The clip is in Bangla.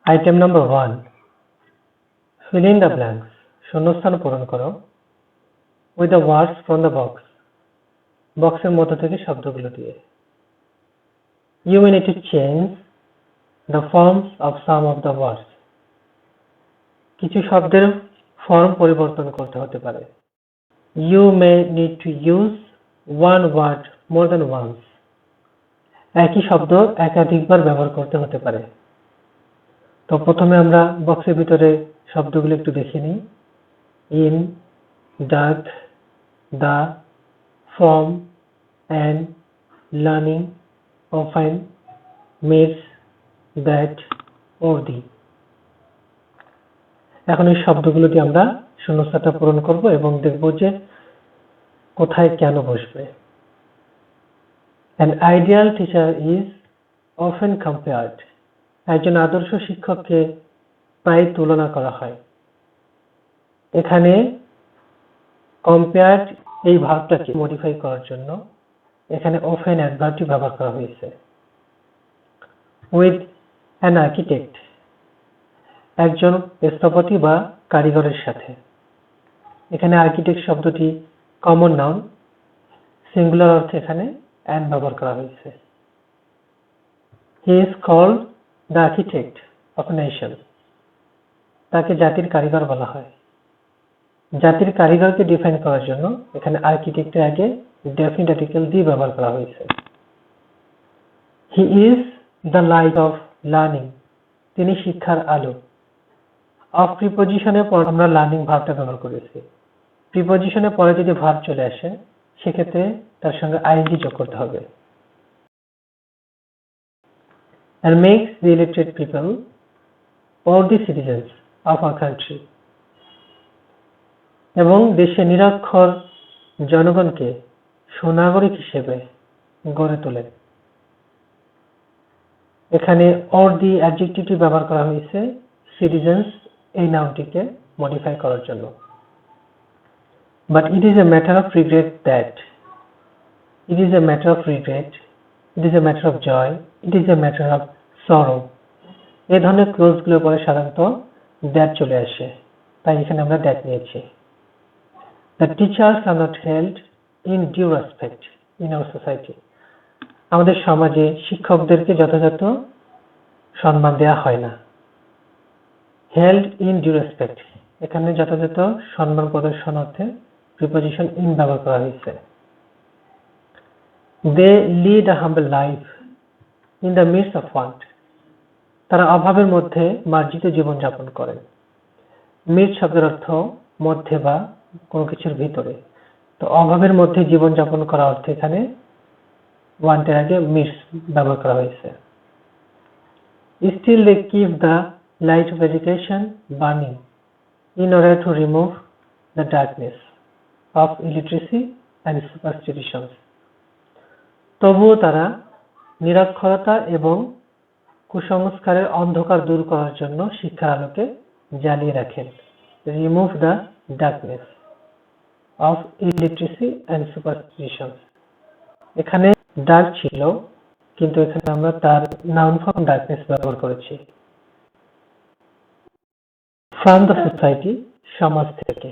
Item number 1. Fill in the blanks. শূন্যস্থান পূরণ করো with the words from the box. বক্সের মধ্য থেকে শব্দগুলো দিয়ে। You may need to change the forms of some of the words. কিছু শব্দের ফর্ম পরিবর্তন করতে হতে পারে। You may need to use one word more than once. একই শব্দ একাধিকবার ব্যবহার করতে হতে পারে। তো প্রথমে আমরা বক্সের ভিতরে শব্দগুলো একটু দেখে নিই। in, duck, the, from, and, learning, often, meets, that, or the. এখন এই শব্দগুলো দিয়ে আমরা শূন্যস্থানটা পূরণ করব এবং দেখব যে কোথায় কেন বসবে। An ideal teacher is often compared. একজন আদর্শ শিক্ষককে প্রায় তুলনা করা হয়। এখানে compared এই ভার্বটাকে মডিফাই করার জন্য এখানে often অ্যাডভার্বটি ব্যবহার করা হয়েছে। with an architect, একজন স্থপতি বা কারিগরের সাথে। এখানে আর্কিটেক্ট শব্দটি কমন নাউন, সিঙ্গুলার অর্থে এখানে an ব্যবহার করা হয়েছে। He is called the architect of a nation. তাকে জাতির কারিগর বলা হয়। জাতির কারিগরকে ডিফাইন করার জন্য এখানে আর্কিটেক্টের আগে ডেফিনিট আর্টিকেল দিয়ে ব্যবহার করা হয়েছে। He is the light of learning. তিনি শিক্ষার আলো। অফ প্রিপজিশনের পর আমরা লার্নিং ভার্বটা ব্যবহার করেছি। প্রিপজিশনের পরে যদি ভার্ব চলে আসে সেক্ষেত্রে তার সঙ্গে আইএনজি যোগ করতে হবে। And makes the illiterate people or the citizens of our country. এবং দেশের নিরক্ষর জনগণকে সুনাগরিক হিসেবে গড়ে তোলে। এখানে or the অ্যাডজেক্টিভটি ব্যবহার করা হয়েছে citizens এই নাউনটিকে মডিফাই করার জন্য। But it is a matter of regret that, it is a matter of regret, it is a matter of joy, it is a matter of sorrow. এই ধরনের ক্লোজগুলোর পরে সাধারণত that চলে আসে, তাই এখানে আমরা that নিয়েছি। The teachers are not held in due respect in our society. আমাদের সমাজে শিক্ষকদেরকে যথাযথ সম্মান দেওয়া হয় না। held in due respect এখানে যথাযথ সম্মান প্রদর্শন অর্থে প্রিপজিশন in ব্যবহার করা হয়েছে। They lead a humble life in the midst of want. তারা অভাবের মধ্যে মার্জিত জীবন যাপন করেন। মিড শব্দের অর্থ মধ্যে বা কোনো কিছুর ভিতরে। তো অভাবের মধ্যে জীবন যাপন করা অর্থে এখানে ওয়ান্টের আগে মিডস ব্যবহার করা হয়েছে। Still they keep the light of education burning in order to remove the darkness of illiteracy and superstitions. তবুও তারা নিরক্ষরতা এবং কুসংস্কারের অন্ধকার দূর করার জন্য শিক্ষার আলোকে জ্বালিয়ে রাখেন। Remove the darkness of illiteracy and superstitions. এখানে ডার্ক ছিল কিন্তু এখানে আমরা তার নাউন ফর্ম ডার্কনেস ব্যবহার করেছি। From the society সমাজ থেকে।